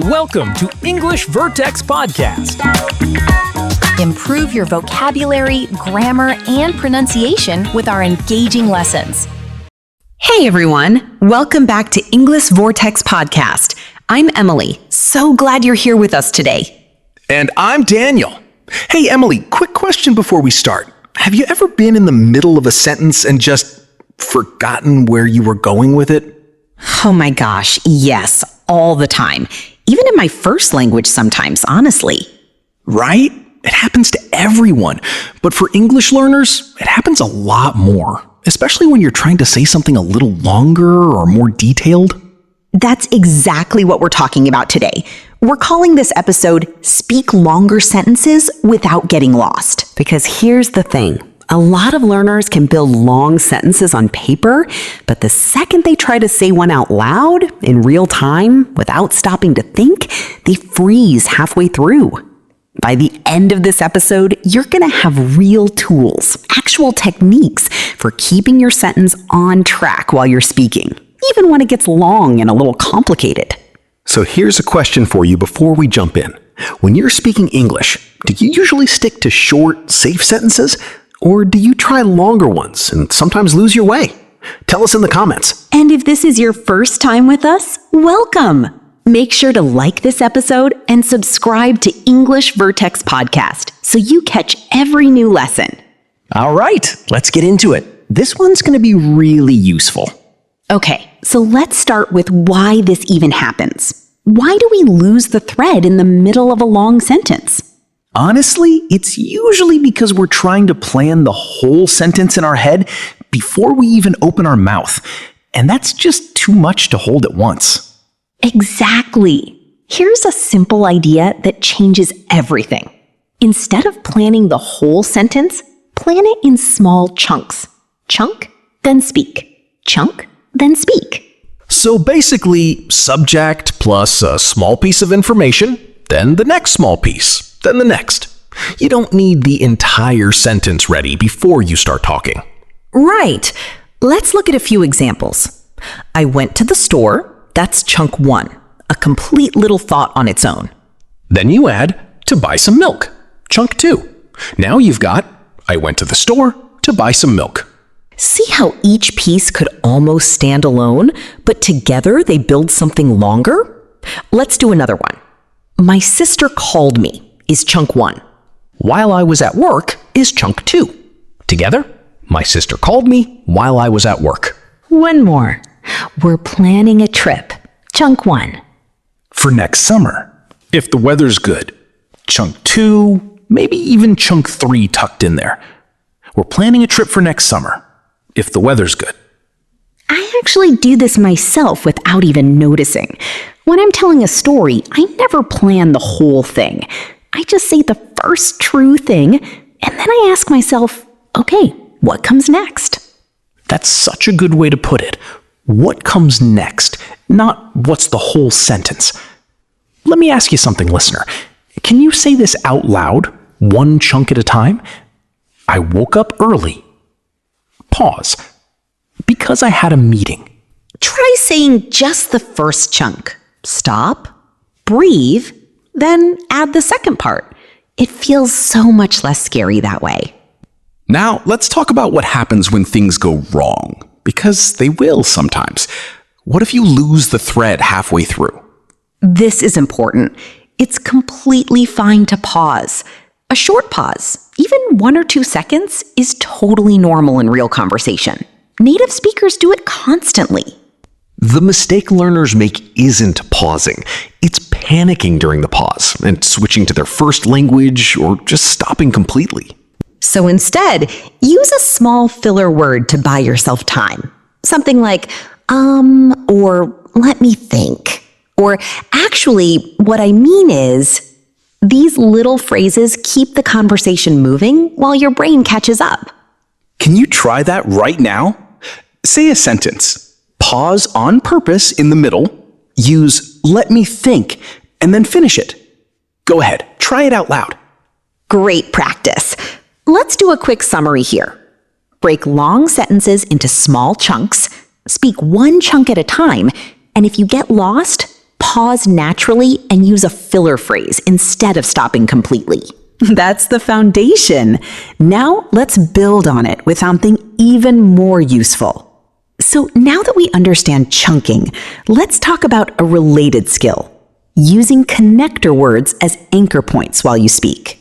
Welcome to English Vertex Podcast. Improve your vocabulary, grammar, and pronunciation with our engaging lessons. Hey everyone, welcome back to English Vortex Podcast. I'm Emily. So glad you're here with us today. And I'm Daniel. Hey Emily, quick question before we start. Have you ever been in the middle of a sentence and just forgotten where you were going with it? Oh my gosh, yes, all the time. Even in my first language sometimes, honestly. Right? It happens to everyone. But for English learners, it happens a lot more, especially when you're trying to say something a little longer or more detailed. That's exactly what we're talking about today. We're calling this episode Speak Longer Sentences Without Getting Lost. Because here's the thing. A lot of learners can build long sentences on paper, but the second they try to say one out loud, in real time, without stopping to think, they freeze halfway through. By the end of this episode, you're going to have real tools, actual techniques for keeping your sentence on track while you're speaking, even when it gets long and a little complicated. So here's a question for you before we jump in. When you're speaking English, do you usually stick to short, safe sentences? Or do you try longer ones and sometimes lose your way? Tell us in the comments. And if this is your first time with us, welcome! Make sure to like this episode and subscribe to English Vertex Podcast so you catch every new lesson. All right, let's get into it. This one's going to be really useful. Okay, so let's start with why this even happens. Why do we lose the thread in the middle of a long sentence? Honestly, it's usually because we're trying to plan the whole sentence in our head before we even open our mouth. And that's just too much to hold at once. Exactly. Here's a simple idea that changes everything. Instead of planning the whole sentence, plan it in small chunks. Chunk, then speak. Chunk, then speak. So basically, subject plus a small piece of information, then the next small piece. Then the next. You don't need the entire sentence ready before you start talking. Right. Let's look at a few examples. I went to the store. That's chunk 1, a complete little thought on its own. Then you add, to buy some milk. Chunk 2. Now you've got, I went to the store to buy some milk. See how each piece could almost stand alone, but together they build something longer? Let's do another one. My sister called me is chunk 1. While I was at work is chunk 2. Together, my sister called me while I was at work. One more. We're planning a trip. Chunk 1. For next summer, If the weather's good. chunk 2, maybe even chunk 3 tucked in there. We're planning a trip for next summer. If the weather's good. I actually do this myself without even noticing. When I'm telling a story, I never plan the whole thing. I just say the first true thing, and then I ask myself, okay, what comes next? That's such a good way to put it. What comes next? Not what's the whole sentence. Let me ask you something, listener. Can you say this out loud, one chunk at a time? I woke up early. Pause. Because I had a meeting. Try saying just the first chunk. Stop, breathe, then add the second part. It feels so much less scary that way. Now, let's talk about what happens when things go wrong. Because they will sometimes. What if you lose the thread halfway through? This is important. It's completely fine to pause. A short pause, even 1 or 2 seconds, is totally normal in real conversation. Native speakers do it constantly. The mistake learners make isn't pausing. It's panicking during the pause and switching to their first language or just stopping completely. So instead, use a small filler word to buy yourself time. Something like, or let me think. Or actually, what I mean is, these little phrases keep the conversation moving while your brain catches up. Can you try that right now? Say a sentence. Pause on purpose in the middle. Use let me think, and then finish it. Go ahead, try it out loud. Great practice. Let's do a quick summary here. Break long sentences into small chunks, speak one chunk at a time, and if you get lost, pause naturally and use a filler phrase instead of stopping completely. That's the foundation. Now let's build on it with something even more useful. So now that we understand chunking, let's talk about a related skill, using connector words as anchor points while you speak.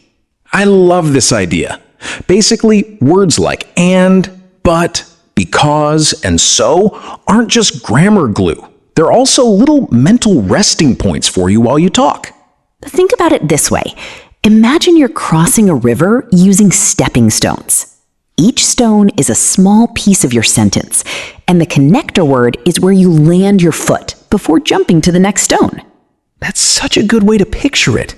I love this idea. Basically, words like and, but, because, and so aren't just grammar glue. They're also little mental resting points for you while you talk. Think about it this way. Imagine you're crossing a river using stepping stones. Each stone is a small piece of your sentence, and the connector word is where you land your foot before jumping to the next stone. That's such a good way to picture it.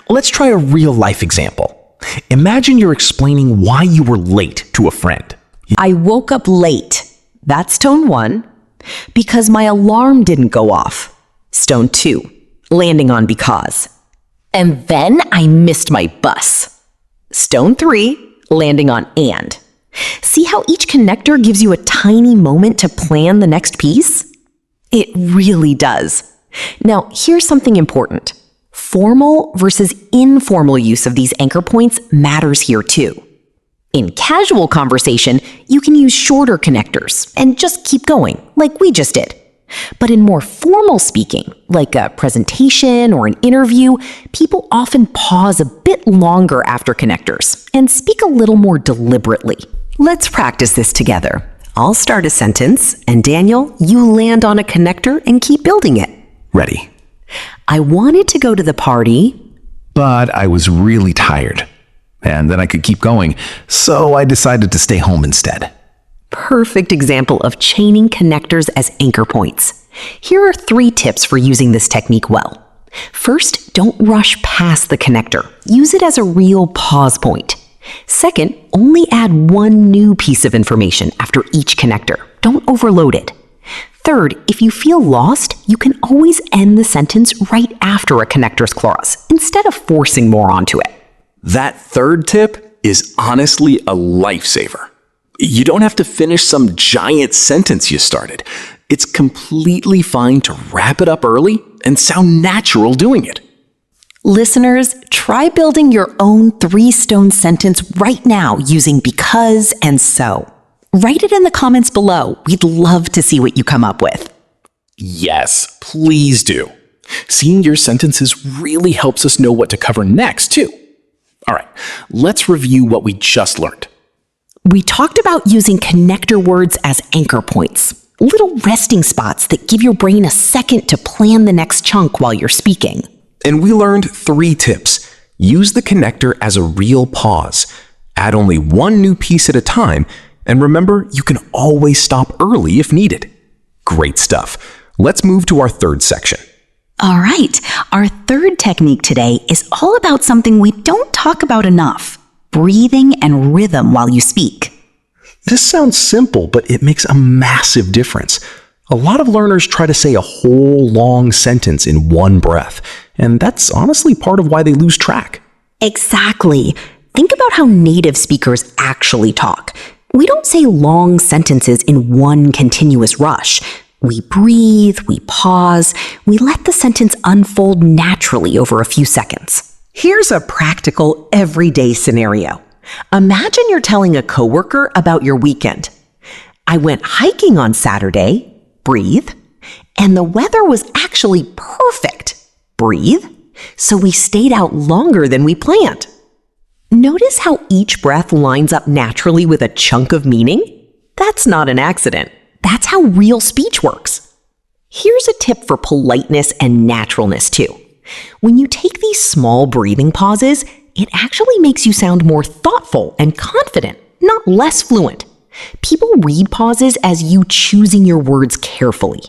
Let's try a real-life example. Imagine you're explaining why you were late to a friend. I woke up late. That's stone 1. Because my alarm didn't go off. Stone 2. Landing on because. And then I missed my bus. Stone 3. Landing on and. See how each connector gives you a tiny moment to plan the next piece? It really does. Now, here's something important. Formal versus informal use of these anchor points matters here too. In casual conversation, you can use shorter connectors and just keep going, like we just did. But in more formal speaking, like a presentation or an interview, people often pause a bit longer after connectors and speak a little more deliberately. Let's practice this together. I'll start a sentence, and Daniel, you land on a connector and keep building it. Ready. I wanted to go to the party, But I was really tired. And then I could keep going, so I decided to stay home instead. Perfect example of chaining connectors as anchor points. Here are 3 tips for using this technique well. First, don't rush past the connector. Use it as a real pause point. Second, only add one new piece of information after each connector. Don't overload it. Third, if you feel lost, you can always end the sentence right after a connector's clause, instead of forcing more onto it. That third tip is honestly a lifesaver. You don't have to finish some giant sentence you started. It's completely fine to wrap it up early and sound natural doing it. Listeners, try building your own 3-stone sentence right now using because and so. Write it in the comments below. We'd love to see what you come up with. Yes, please do. Seeing your sentences really helps us know what to cover next, too. All right, let's review what we just learned. We talked about using connector words as anchor points, little resting spots that give your brain a second to plan the next chunk while you're speaking. And we learned 3 tips. Use the connector as a real pause. Add only one new piece at a time. And remember, you can always stop early if needed. Great stuff. Let's move to our 3rd section. All right, our 3rd technique today is all about something we don't talk about enough: breathing and rhythm while you speak. This sounds simple, but it makes a massive difference. A lot of learners try to say a whole long sentence in one breath, and that's honestly part of why they lose track. Exactly. Think about how native speakers actually talk. We don't say long sentences in one continuous rush. We breathe, we pause, we let the sentence unfold naturally over a few seconds. Here's a practical, everyday scenario. Imagine you're telling a coworker about your weekend. I went hiking on Saturday, breathe, and the weather was actually perfect, breathe, so we stayed out longer than we planned. Notice how each breath lines up naturally with a chunk of meaning? That's not an accident. That's how real speech works. Here's a tip for politeness and naturalness too. When you take these small breathing pauses, it actually makes you sound more thoughtful and confident, not less fluent. People read pauses as you choosing your words carefully.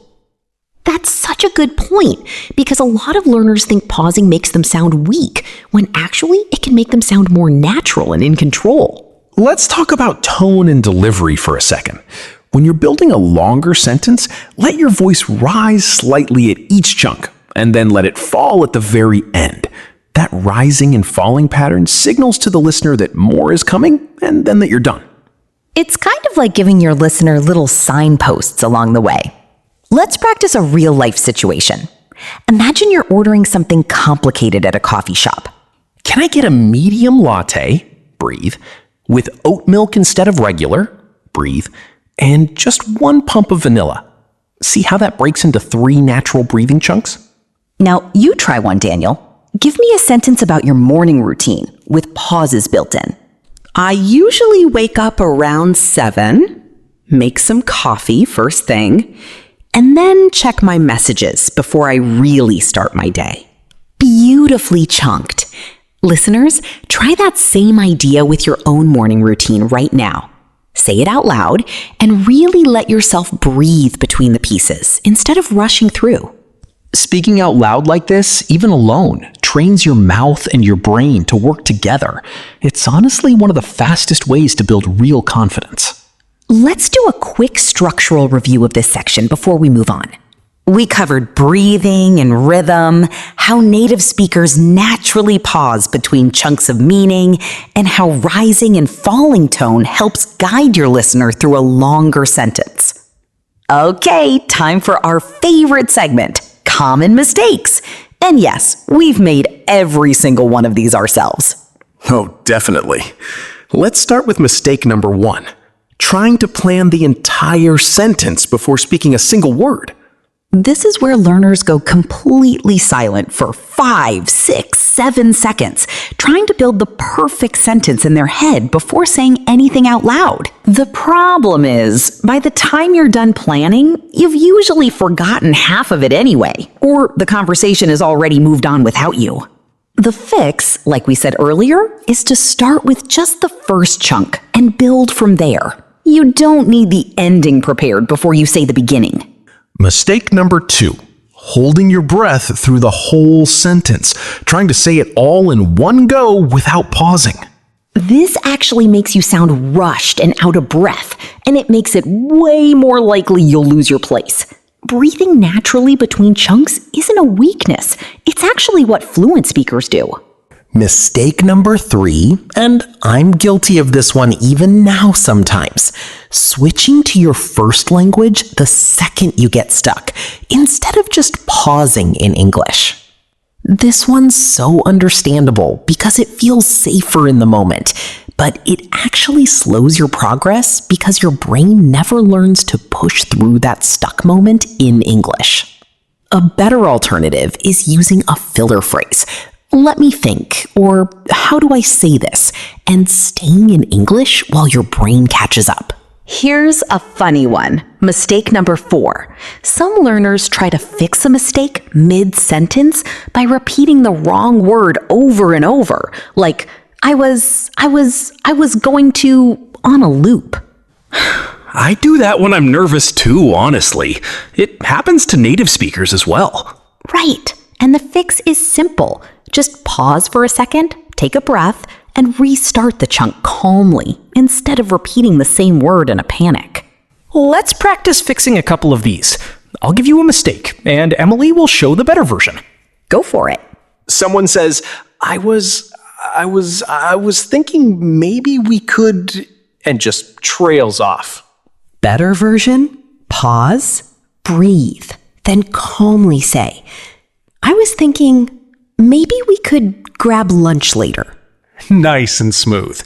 That's such a good point, because a lot of learners think pausing makes them sound weak, when actually it can make them sound more natural and in control. Let's talk about tone and delivery for a second. When you're building a longer sentence, let your voice rise slightly at each chunk, and then let it fall at the very end. That rising and falling pattern signals to the listener that more is coming, and then that you're done. It's kind of like giving your listener little signposts along the way. Let's practice a real-life situation. Imagine you're ordering something complicated at a coffee shop. Can I get a medium latte? Breathe. With oat milk instead of regular? Breathe. And just 1 pump of vanilla. See how that breaks into 3 natural breathing chunks? Now, you try one, Daniel. Give me a sentence about your morning routine with pauses built in. I usually wake up around 7, make some coffee first thing, and then check my messages before I really start my day. Beautifully chunked. Listeners, try that same idea with your own morning routine right now. Say it out loud and really let yourself breathe between the pieces instead of rushing through. Speaking out loud like this, even alone, trains your mouth and your brain to work together. It's honestly one of the fastest ways to build real confidence. Let's do a quick structural review of this section before we move on. We covered breathing and rhythm, how native speakers naturally pause between chunks of meaning, and how rising and falling tone helps guide your listener through a longer sentence. Okay, time for our favorite segment, Common Mistakes. And yes, we've made every single one of these ourselves. Oh, definitely. Let's start with mistake number 1. Trying to plan the entire sentence before speaking a single word. This is where learners go completely silent for 5, 6, 7 seconds, trying to build the perfect sentence in their head before saying anything out loud. The problem is, by the time you're done planning, you've usually forgotten half of it anyway, or the conversation has already moved on without you. The fix, like we said earlier, is to start with just the first chunk and build from there. You don't need the ending prepared before you say the beginning. Mistake number 2, holding your breath through the whole sentence, trying to say it all in one go without pausing. This actually makes you sound rushed and out of breath, and it makes it way more likely you'll lose your place. Breathing naturally between chunks isn't a weakness. It's actually what fluent speakers do. Mistake number 3, and I'm guilty of this one even now sometimes, switching to your first language the second you get stuck, instead of just pausing in English. This one's so understandable because it feels safer in the moment, but it actually slows your progress because your brain never learns to push through that stuck moment in English. A better alternative is using a filler phrase. Let me think, or how do I say this, and staying in English while your brain catches up. Here's a funny one. Mistake number 4. Some learners try to fix a mistake mid-sentence by repeating the wrong word over and over, like, I was going to on a loop. I do that when I'm nervous too, honestly. It happens to native speakers as well. Right, and the fix is simple. Just pause for a second, take a breath, and restart the chunk calmly instead of repeating the same word in a panic. Let's practice fixing a couple of these. I'll give you a mistake, and Emily will show the better version. Go for it. Someone says, I was thinking maybe we could, and just trails off. Better version, pause, breathe, then calmly say, I was thinking maybe we could grab lunch later. Nice and smooth.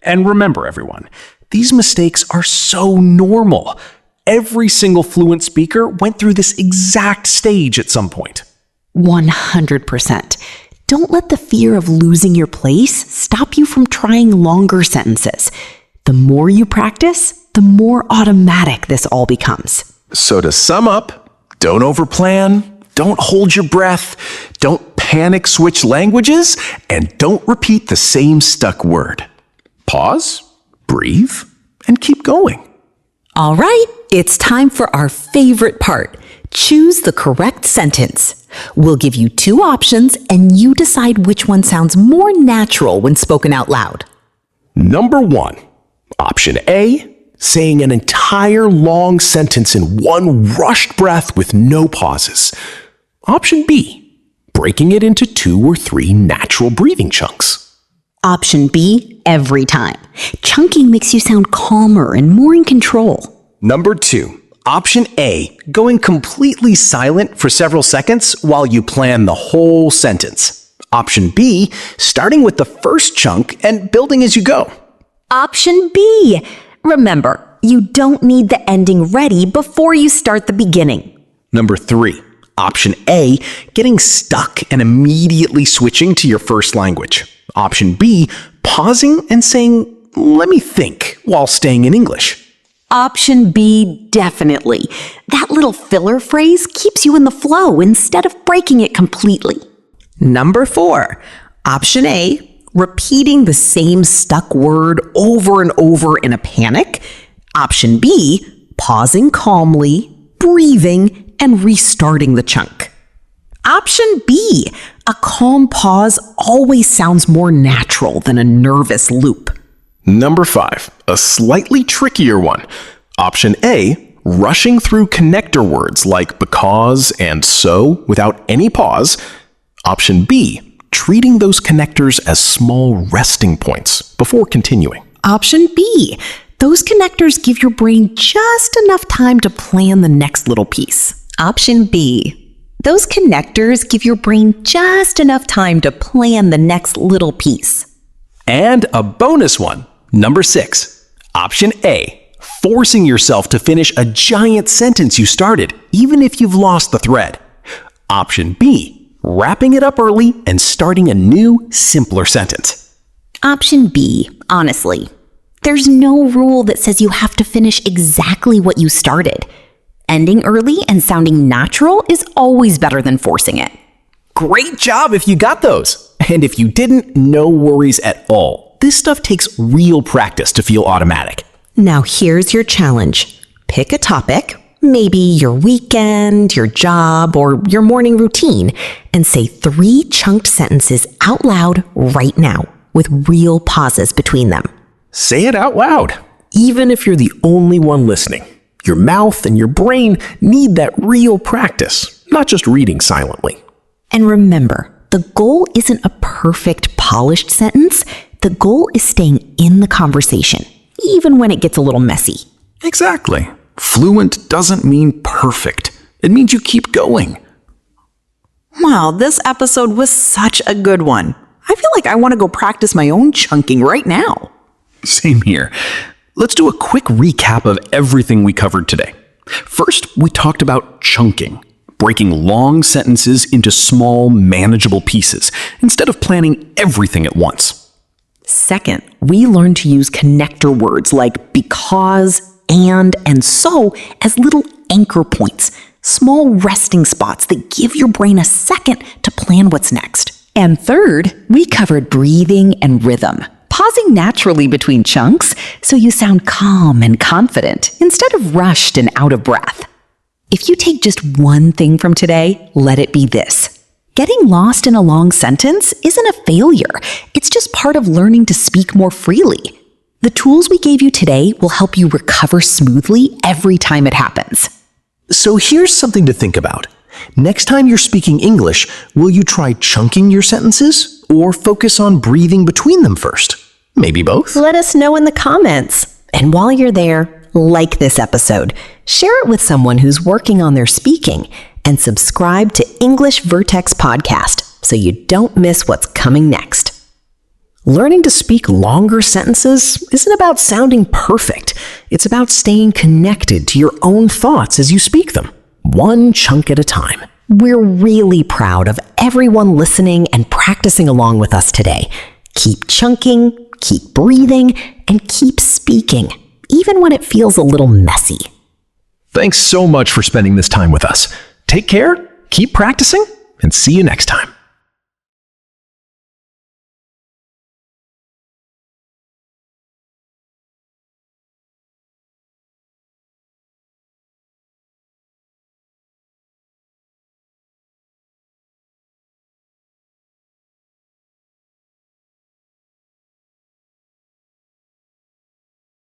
And remember, everyone, these mistakes are so normal. Every single fluent speaker went through this exact stage at some point. 100%. Don't let the fear of losing your place stop you from trying longer sentences. The more you practice, the more automatic this all becomes. So to sum up, don't overplan, don't hold your breath, don't panic switch languages, and don't repeat the same stuck word. Pause, breathe, and keep going. All right, it's time for our favorite part. Choose the correct sentence. We'll give you 2 options, and you decide which one sounds more natural when spoken out loud. Number 1, option A, saying an entire long sentence in one rushed breath with no pauses. Option B, breaking it into 2 or 3 natural breathing chunks. Option B, every time. Chunking makes you sound calmer and more in control. Number 2, Option A, going completely silent for several seconds while you plan the whole sentence. Option B, starting with the first chunk and building as you go. Option B. Remember, you don't need the ending ready before you start the beginning. Number 3, Option A, getting stuck and immediately switching to your first language. Option B, pausing and saying, "Let me think," while staying in English. Option B, definitely. That little filler phrase keeps you in the flow instead of breaking it completely. Number 4, Option A, repeating the same stuck word over and over in a panic. Option B, pausing calmly, breathing, and restarting the chunk. Option B, a calm pause always sounds more natural than a nervous loop. Number 5, a slightly trickier one. Option A, rushing through connector words like because and so without any pause. Option B, treating those connectors as small resting points before continuing. Option B, those connectors give your brain just enough time to plan the next little piece. Option B. Those connectors give your brain just enough time to plan the next little piece. And a bonus one, number 6, Option A, forcing yourself to finish a giant sentence you started, even if you've lost the thread. Option B, wrapping it up early and starting a new, simpler sentence. Option B, honestly. There's no rule that says you have to finish exactly what you started. Ending early and sounding natural is always better than forcing it. Great job if you got those. And if you didn't, no worries at all. This stuff takes real practice to feel automatic. Now here's your challenge. Pick a topic, maybe your weekend, your job, or your morning routine, and say 3 chunked sentences out loud right now with real pauses between them. Say it out loud, even if you're the only one listening. Your mouth and your brain need that real practice, not just reading silently. And remember, the goal isn't a perfect, polished sentence. The goal is staying in the conversation, even when it gets a little messy. Exactly. Fluent doesn't mean perfect. It means you keep going. Wow, this episode was such a good one. I feel like I want to go practice my own chunking right now. Same here. Let's do a quick recap of everything we covered today. First, we talked about chunking, breaking long sentences into small, manageable pieces instead of planning everything at once. Second, we learned to use connector words like because, and so as little anchor points, small resting spots that give your brain a second to plan what's next. And third, we covered breathing and rhythm, pausing naturally between chunks so you sound calm and confident instead of rushed and out of breath. If you take just one thing from today, let it be this. Getting lost in a long sentence isn't a failure. It's just part of learning to speak more freely. The tools we gave you today will help you recover smoothly every time it happens. So here's something to think about. Next time you're speaking English, will you try chunking your sentences or focus on breathing between them first? Maybe both. Let us know in the comments. And while you're there, like this episode, share it with someone who's working on their speaking, and subscribe to English Vertex Podcast so you don't miss what's coming next. Learning to speak longer sentences isn't about sounding perfect. It's about staying connected to your own thoughts as you speak them, one chunk at a time. We're really proud of everyone listening and practicing along with us today. Keep chunking, keep breathing, and keep speaking, even when it feels a little messy. Thanks so much for spending this time with us. Take care, keep practicing, and see you next time.